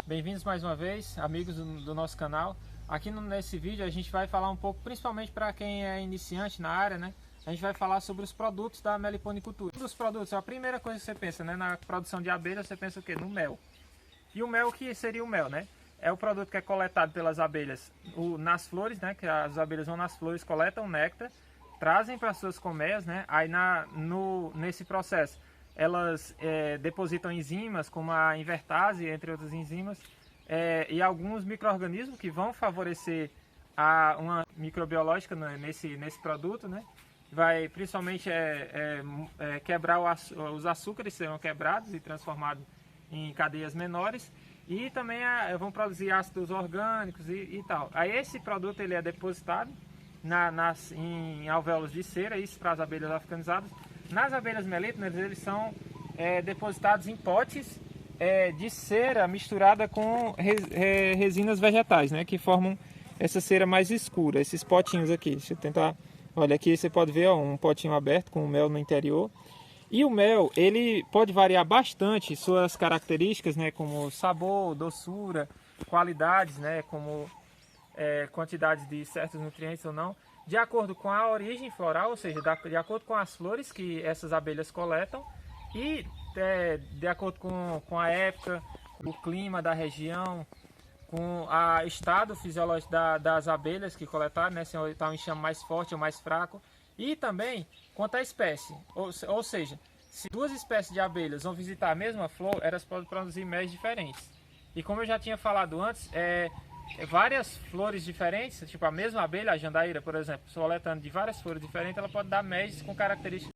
Bem-vindos mais uma vez, amigos do nosso canal. Aqui nesse vídeo a gente vai falar um pouco, principalmente para quem é iniciante na área, né? A gente vai falar sobre os produtos da meliponicultura. Um dos produtos, a primeira coisa que você pensa, né, na produção de abelha, você pensa o quê? No mel. E o mel, o que seria o mel, né? É o produto que é coletado pelas abelhas nas flores, né? Que as abelhas vão nas flores, coletam néctar, trazem para suas colmeias, né? Aí nesse processo elas depositam enzimas como a invertase, entre outras enzimas, e alguns micro-organismos que vão favorecer uma microbiológica nesse produto, né? Vai principalmente quebrar os açúcares, serão quebrados e transformados em cadeias menores, e também vão produzir ácidos orgânicos e tal. Aí esse produto ele é depositado em alvéolos de cera, isso para as abelhas africanizadas. Nas abelhas melítonas eles são depositados em potes de cera misturada com resinas vegetais, né, que formam essa cera mais escura, esses potinhos aqui. Deixa eu tentar, olha aqui, você pode ver, ó, um potinho aberto com mel no interior. E o mel, ele pode variar bastante suas características, né, como sabor, doçura, qualidades, né, como quantidade de certos nutrientes ou não, de acordo com a origem floral, ou seja, de acordo com as flores que essas abelhas coletam e de acordo com a época, o clima da região, com o estado fisiológico das abelhas que coletaram, né, se está um enxame mais forte ou mais fraco, e também quanto à espécie, ou seja, se duas espécies de abelhas vão visitar a mesma flor, elas podem produzir mel diferentes. E como eu já tinha falado antes, várias flores diferentes, tipo a mesma abelha, a jandaíra, por exemplo, coletando de várias flores diferentes, ela pode dar mel com características.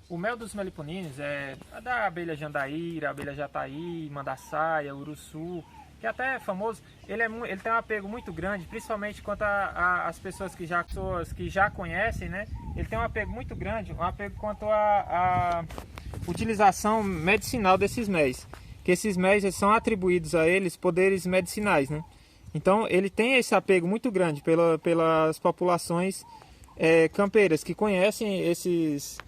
O mel dos meliponines é da abelha jandaíra, abelha jataí, mandaçaia, uruçu, que até é famoso. Ele tem um apego muito grande, principalmente quanto às pessoas que já conhecem, né? Ele tem um apego muito grande, um apego quanto à utilização medicinal desses méis, que esses méis são atribuídos a eles poderes medicinais, né? Então ele tem esse apego muito grande pelas populações campeiras que conhecem esses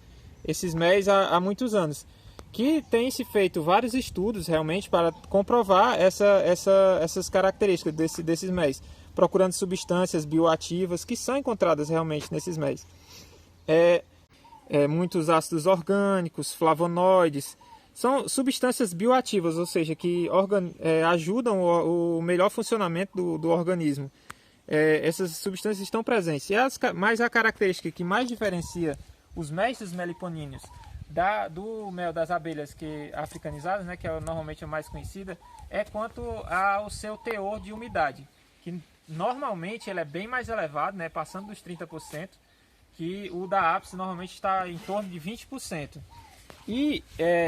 méis há muitos anos, que tem se feito vários estudos realmente para comprovar essas características desses méis, procurando substâncias bioativas que são encontradas realmente nesses méis. Muitos ácidos orgânicos, flavonoides, são substâncias bioativas, ou seja, que ajudam o melhor funcionamento do organismo. Essas substâncias estão presentes. Mas a característica que mais diferencia os méis dos meliponíneos do mel das abelhas africanizadas, né, que normalmente é mais conhecida, é quanto ao seu teor de umidade, que normalmente ele é bem mais elevado, né, passando dos 30%, que o da ápice normalmente está em torno de 20%. E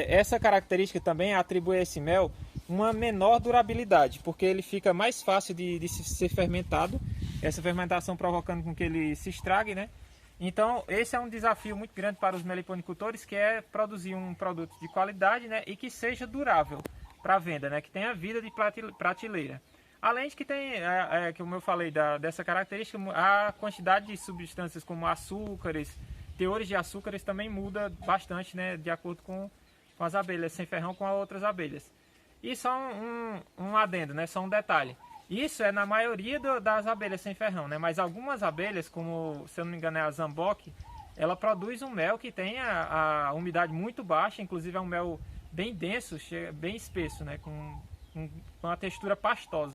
essa característica também atribui a esse mel uma menor durabilidade, porque ele fica mais fácil de ser fermentado, essa fermentação provocando com que ele se estrague, né? Então esse é um desafio muito grande para os meliponicultores, que é produzir um produto de qualidade, né, e que seja durável para venda, né, que tenha vida de prateleira. Além de que tem, como eu falei, dessa característica, a quantidade de substâncias como açúcares, teores de açúcares também muda bastante, né, de acordo com as abelhas sem ferrão com as outras abelhas. E só um adendo, né, só um detalhe. Isso é na maioria das abelhas sem ferrão, né, mas algumas abelhas, como se eu não me engano é a Zambock, ela produz um mel que tem a umidade muito baixa, inclusive é um mel bem denso, bem espesso, né, com uma textura pastosa.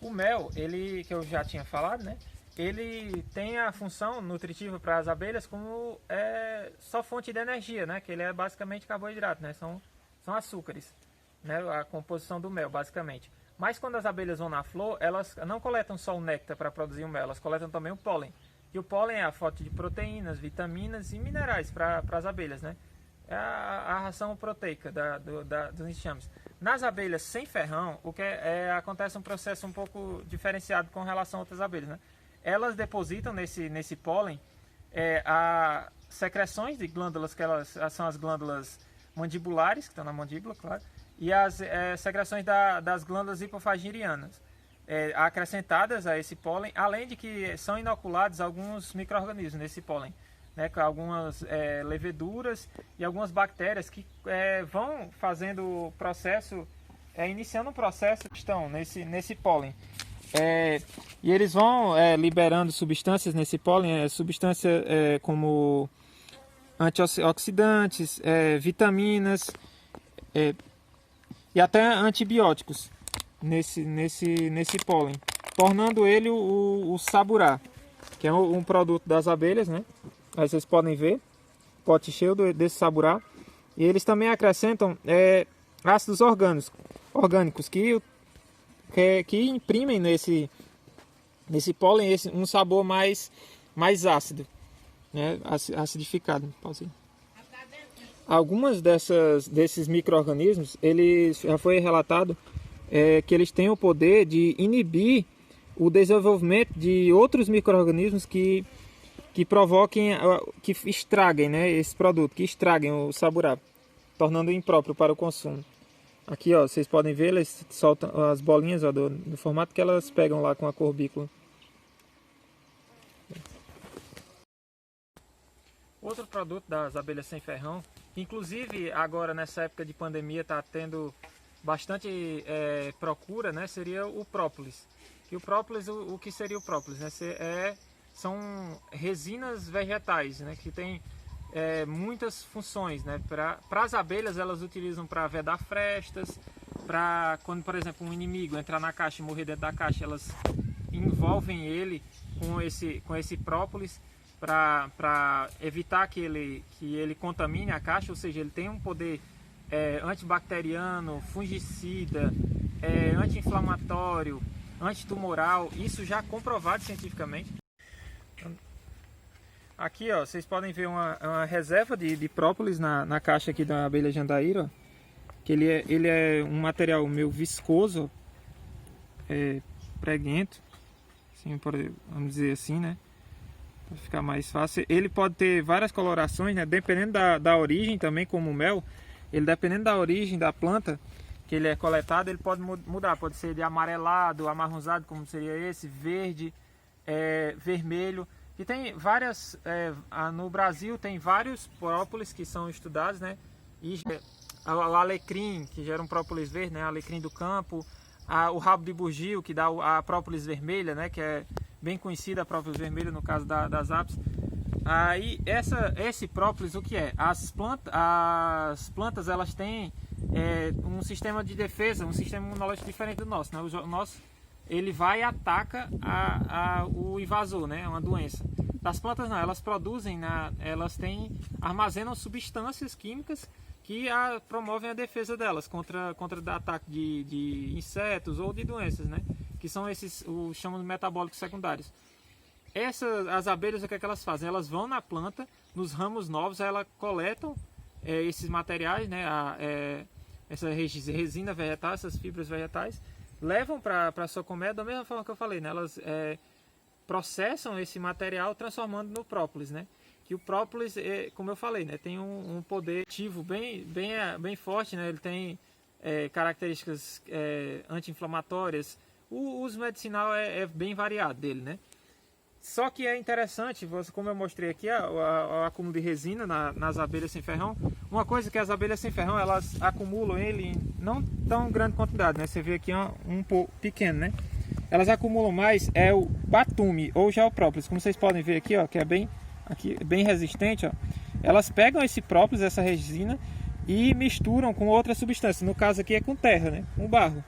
O mel, que eu já tinha falado, né, ele tem a função nutritiva para as abelhas como só fonte de energia, né, que ele é basicamente carboidrato, né, são açúcares, né, a composição do mel, basicamente. Mas quando as abelhas vão na flor, elas não coletam só o néctar para produzir o mel, elas coletam também o pólen. E o pólen é a fonte de proteínas, vitaminas e minerais para as abelhas, né? É a ração proteica dos enxames. Nas abelhas sem ferrão, acontece um processo um pouco diferenciado com relação a outras abelhas, né? Elas depositam nesse pólen secreções de glândulas, são as glândulas mandibulares, que estão na mandíbula, claro, e as secreções das glândulas hipofagirianas, acrescentadas a esse pólen, além de que são inoculados alguns micro-organismos nesse pólen, né, com algumas leveduras e algumas bactérias que vão fazendo o processo iniciando um processo que estão nesse pólen. E eles vão liberando substâncias nesse pólen, substâncias como antioxidantes, vitaminas e até antibióticos nesse pólen, tornando ele o saburá, que é um produto das abelhas, né? Aí vocês podem ver, pote cheio desse saburá. E eles também acrescentam ácidos orgânicos que imprimem nesse pólen um sabor mais ácido, né? Acidificado. Algumas desses micro-organismos, já foi relatado que eles têm o poder de inibir o desenvolvimento de outros micro-organismos que provoquem, que estraguem, né, esse produto, que estraguem o saburá, tornando impróprio para o consumo. Aqui, ó, vocês podem ver, eles soltam as bolinhas, ó, do formato que elas pegam lá com a corbícula. Outro produto das abelhas sem ferrão, inclusive agora nessa época de pandemia está tendo bastante procura, né, seria o própolis. E o própolis, o que seria o própolis? Né? São resinas vegetais, né, que tem muitas funções, né? Para as abelhas, elas utilizam para vedar frestas, para quando, por exemplo, um inimigo entrar na caixa e morrer dentro da caixa, elas envolvem ele com esse própolis para evitar que ele contamine a caixa, ou seja, ele tem um poder antibacteriano, fungicida, anti-inflamatório, antitumoral, isso já comprovado cientificamente. Aqui, ó, vocês podem ver uma reserva de própolis na caixa aqui da abelha jandaíra, ó, que ele é um material meio viscoso, preguento, assim, vamos dizer assim, né, para ficar mais fácil. Ele pode ter várias colorações, né, dependendo da origem também, como o mel. Ele, dependendo da origem da planta que ele é coletado, ele pode mudar, pode ser de amarelado, amarronzado, como seria esse, verde, vermelho. E tem várias, no Brasil tem vários própolis que são estudados, né? E o alecrim, que gera um própolis verde, né? Alecrim do campo, o rabo de bugio, que dá a própolis vermelha, né? Que é bem conhecida a própolis vermelha no caso das apis. Aí esse própolis, o que é? As plantas elas têm um sistema de defesa, um sistema imunológico diferente do nosso, né? O nosso, ele vai e ataca o invasor, né? Uma doença. Das plantas não, elas produzem, armazenam substâncias químicas que promovem a defesa delas contra ataque de insetos ou de doenças, né? Que são os chamamos de metabólicos secundários. As abelhas, o que é que elas fazem? Elas vão na planta, nos ramos novos, elas coletam esses materiais, né? Essa resina vegetal, essas fibras vegetais, levam para a sua colmeia da mesma forma que eu falei, né? Elas processam esse material transformando no própolis, né? Que o própolis, como eu falei, né? Tem um poder ativo bem forte, né? Ele tem características anti-inflamatórias. O uso medicinal é bem variado dele, né? Só que é interessante, como eu mostrei aqui, o acúmulo de resina nas abelhas sem ferrão. Uma coisa que as abelhas sem ferrão, elas acumulam ele em não tão grande quantidade, né? Você vê aqui um pouco pequeno, né? Elas acumulam mais o batume ou já o própolis. Como vocês podem ver aqui, ó, que é bem resistente, ó. Elas pegam esse própolis, essa resina, e misturam com outras substâncias. No caso aqui é com terra, né? Com barro.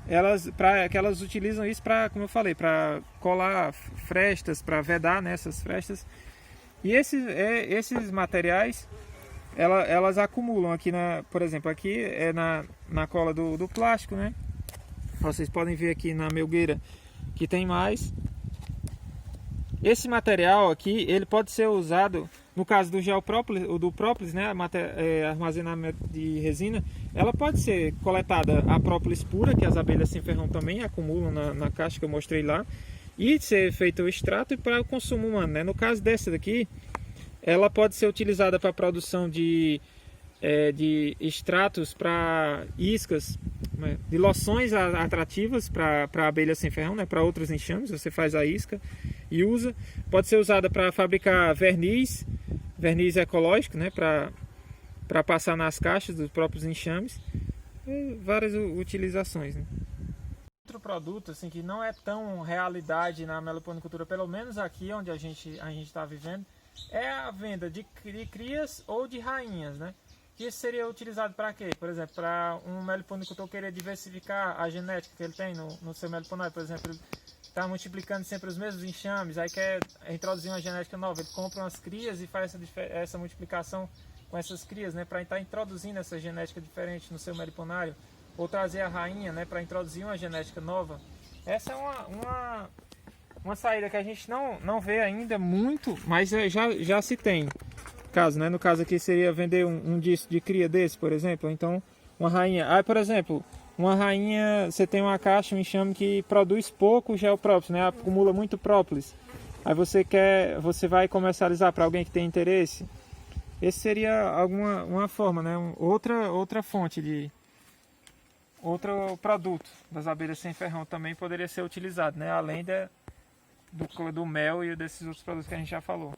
Elas utilizam isso para, como eu falei, para colar frestas, para vedar nessas frestas. E esses materiais, elas acumulam aqui, por exemplo, aqui é na cola do plástico, né? Vocês podem ver aqui na melgueira que tem mais. Esse material aqui, ele pode ser usado, no caso do gel própolis, ou do própolis, né, armazenamento de resina, ela pode ser coletada a própolis pura, que as abelhas sem ferrão também acumulam na caixa que eu mostrei lá, e ser feito o extrato para o consumo humano, né? No caso dessa daqui, ela pode ser utilizada para a produção de extratos para iscas, né, de loções atrativas para abelhas sem ferrão, né, para outros enxames. Você faz a isca e usa. Pode ser usada para fabricar verniz ecológico, né, para passar nas caixas dos próprios enxames. várias utilizações, né? Outro produto assim que não é tão realidade na meliponicultura, pelo menos aqui onde a gente está vivendo, é a venda de crias ou de rainhas, né? Isso seria utilizado para quê? Por exemplo, para um meliponicultor querer diversificar a genética que ele tem no seu meliponário. Por exemplo, ele está multiplicando sempre os mesmos enxames, aí quer introduzir uma genética nova, ele compra umas crias e faz essa multiplicação com essas crias, né? Para estar introduzindo essa genética diferente no seu meliponário, ou trazer a rainha, né? Para introduzir uma genética nova. Essa é uma saída que a gente não vê ainda muito, mas já se tem. Caso, né? No caso aqui seria vender um disco de cria desse, por exemplo. Então, uma rainha. Aí, por exemplo, uma rainha, você tem uma caixa, um enxame que produz pouco gel própolis, né? Acumula muito própolis. Aí você vai comercializar para alguém que tem interesse. Esse seria uma forma, né? Outra fonte de outro produto das abelhas sem ferrão também poderia ser utilizado, né? Além do mel e desses outros produtos que a gente já falou.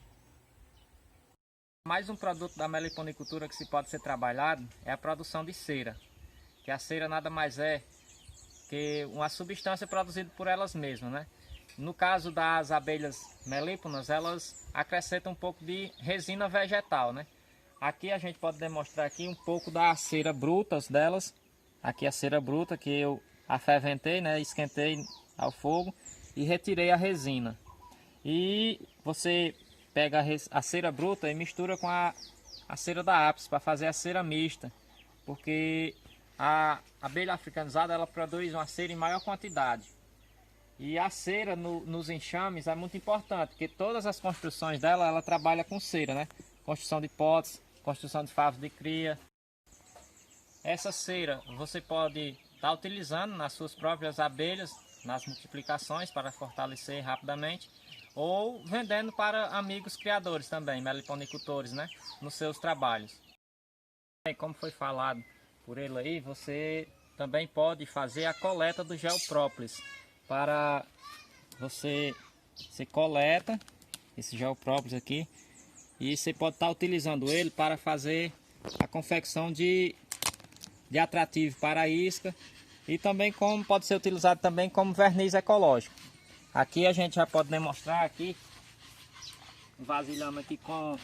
Mais um produto da meliponicultura que se pode ser trabalhado é a produção de cera. Que a cera nada mais é que uma substância produzida por elas mesmas, né? No caso das abelhas melíponas, elas acrescentam um pouco de resina vegetal, né? Aqui a gente pode demonstrar aqui um pouco da cera bruta delas. Aqui a cera bruta que eu aferventei, né? Esquentei ao fogo e retirei a resina. E você pega a cera bruta e mistura com a cera da ápice para fazer a cera mista, porque a abelha africanizada ela produz uma cera em maior quantidade. E a cera nos enxames é muito importante, porque todas as construções dela, ela trabalha com cera, né? Construção de potes, construção de favos de cria. Essa cera você pode estar utilizando nas suas próprias abelhas, nas multiplicações para fortalecer rapidamente, ou vendendo para amigos criadores também, meliponicultores, né? Nos seus trabalhos. Como foi falado por ele aí, você também pode fazer a coleta do gel própolis. Para você coleta esse gel própolis aqui e você pode estar utilizando ele para fazer a confecção de atrativo para a isca e também pode ser utilizado também como verniz ecológico. Aqui a gente já pode demonstrar aqui um vasilhame aqui com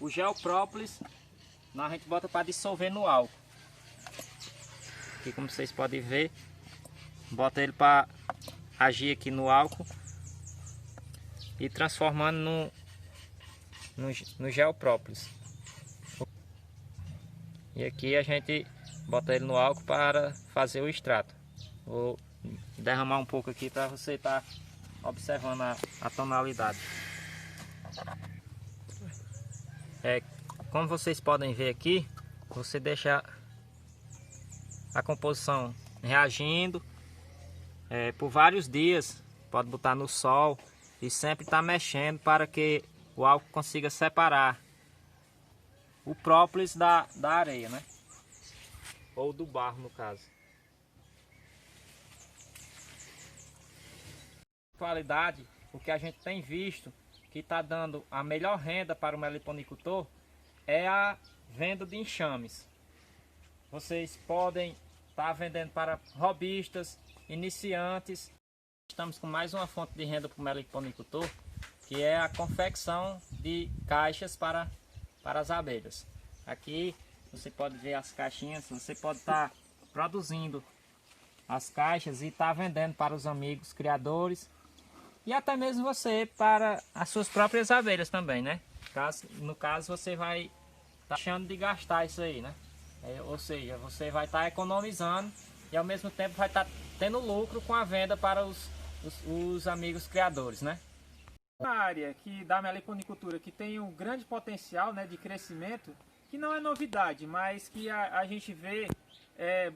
o gel própolis, a gente bota para dissolver no álcool. Aqui como vocês podem ver, bota ele para agir aqui no álcool e transformando no gel própolis. E aqui a gente bota ele no álcool para fazer o extrato. Vou derramar um pouco aqui para você estar observando a tonalidade. Como vocês podem ver aqui, você deixa a composição reagindo por vários dias, pode botar no sol e sempre estar mexendo para que o álcool consiga separar o própolis da areia, né? Ou do barro no caso. Qualidade, o que a gente tem visto que está dando a melhor renda para o meliponicultor é a venda de enxames. Vocês podem estar vendendo para hobbyistas, iniciantes. Estamos com mais uma fonte de renda para o meliponicultor, que é a confecção de caixas para as abelhas. Aqui você pode ver as caixinhas, você pode estar produzindo as caixas e estar vendendo para os amigos criadores e até mesmo você para as suas próprias abelhas também, né? No caso você vai estar deixando de gastar isso aí, né? Ou seja, você vai estar economizando e ao mesmo tempo vai estar tendo lucro com a venda para os amigos criadores, né? Uma área da meliponicultura que tem um grande potencial, né, de crescimento, que não é novidade, mas que a gente vê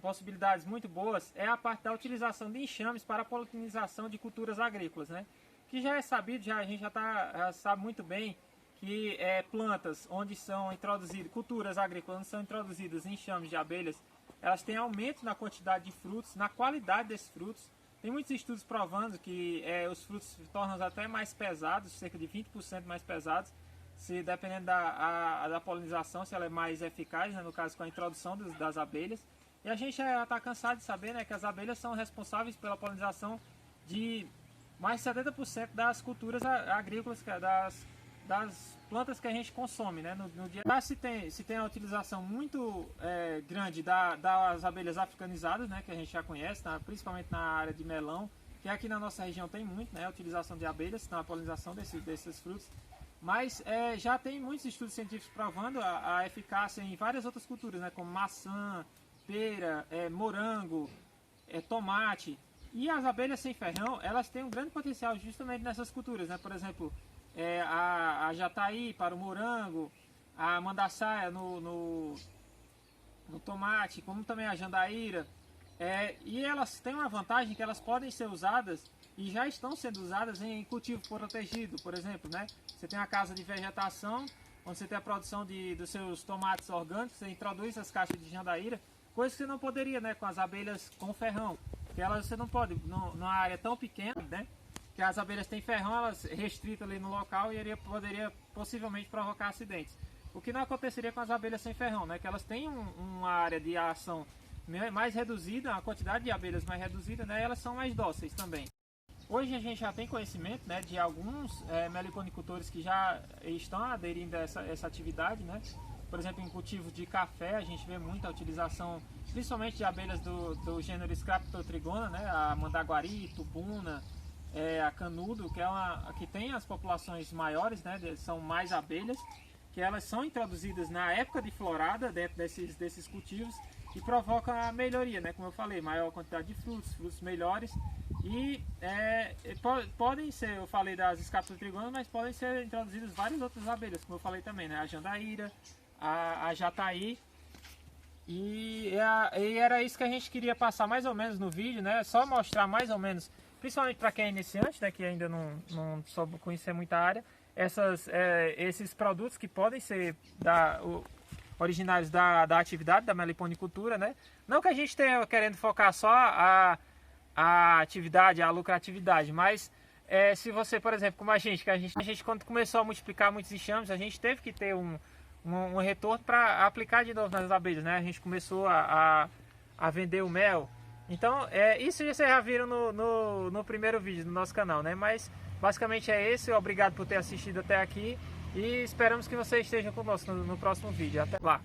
possibilidades muito boas, é a parte da utilização de enxames para a polinização de culturas agrícolas, né? Que já é sabido, a gente já sabe muito bem que plantas onde são introduzidas, culturas agrícolas onde são introduzidas enxames de abelhas, elas têm aumento na quantidade de frutos, na qualidade desses frutos. Tem muitos estudos provando que os frutos se tornam até mais pesados, cerca de 20% mais pesados, se dependendo da polinização, se ela é mais eficaz, né, no caso com a introdução das abelhas. E a gente já está cansado de saber, né, que as abelhas são responsáveis pela polinização de mais de 70% das culturas agrícolas, das plantas que a gente consome, né, no dia. Se tem a utilização muito grande das abelhas africanizadas, né, que a gente já conhece, principalmente na área de melão, que aqui na nossa região tem muito, né, a utilização de abelhas na polinização desses frutos. Mas já tem muitos estudos científicos provando a eficácia em várias outras culturas, né, como maçã, pera, morango, tomate. E as abelhas sem ferrão, elas têm um grande potencial justamente nessas culturas, né? Por exemplo, a jataí para o morango, a mandaçaia no tomate, como também a jandaíra. E elas têm uma vantagem que elas podem ser usadas e já estão sendo usadas em cultivo protegido, por exemplo, né? Você tem uma casa de vegetação, onde você tem a produção dos seus tomates orgânicos, você introduz as caixas de jandaíra, coisa que você não poderia, né, com as abelhas com ferrão. Que você não pode, numa área tão pequena, né, que as abelhas têm ferrão, elas restritas ali no local e poderia possivelmente provocar acidentes. O que não aconteceria com as abelhas sem ferrão, né, que elas têm uma área de ação mais reduzida, a quantidade de abelhas mais reduzida, né, e elas são mais dóceis também. Hoje a gente já tem conhecimento, né, de alguns meliponicultores que já estão aderindo a essa atividade, né. Por exemplo, em cultivo de café, a gente vê muita utilização, principalmente de abelhas do gênero Scraptotrigona, né? A mandaguari, tubuna, a canudo, que tem as populações maiores, né? São mais abelhas, que elas são introduzidas na época de florada dentro desses cultivos e provocam a melhoria, né? Como eu falei, maior quantidade de frutos melhores. E podem ser, eu falei das Scraptotrigona, mas podem ser introduzidas várias outras abelhas, como eu falei também, né? A jandaíra, a jataí, e era isso que a gente queria passar mais ou menos no vídeo, né? Só mostrar mais ou menos, principalmente para quem é iniciante, né? Que ainda não soube conhecer muita área, esses produtos que podem ser originários da atividade da meliponicultura, né? Não que a gente esteja querendo focar só a atividade, a lucratividade, mas se você, por exemplo, como a gente quando começou a multiplicar muitos enxames, a gente teve que ter um retorno para aplicar de novo nas abelhas, né? A gente começou a vender o mel. Então, isso vocês já viram no primeiro vídeo do nosso canal, né? Mas basicamente é esse. Obrigado por ter assistido até aqui e esperamos que vocês estejam conosco no próximo vídeo. Até lá!